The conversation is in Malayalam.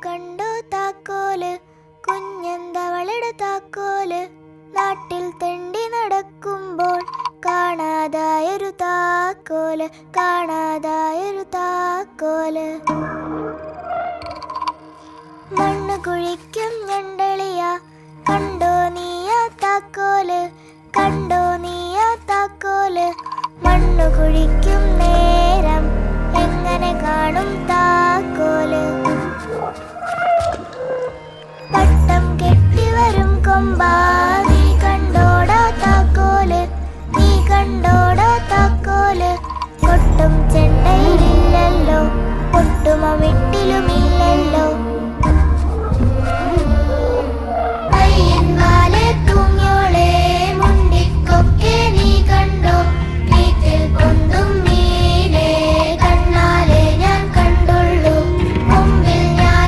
കണ്ടോ താക്കോല്, കുഞ്ഞന്തവളുടെ താക്കോല്. നാട്ടിൽ തെണ്ടി നടക്കുമ്പോൾ കാണാതായൊരു താക്കോല്, കാണാതായൊരു താക്കോല്. മണ്ണ് കുഴിക്കും ഞണ്ടളിയ, കണ്ടോ നീയാ താക്കോല്, കണ്ടോ നീയാ താക്കോല്. മണ്ണ് കുഴിക്കും നേരം എങ്ങനെ കാണും താക്കോല്. പട്ടം കെട്ടി വരും കൊമ്പാ, നീ കണ്ടോടാ താക്കോല്, നീ കണ്ടോടാ താക്കോല്. കൊട്ടും ചെണ്ടയിലില്ലല്ലോ, കൊട്ടുമ വിട്ടിലുമില്ലല്ലോ.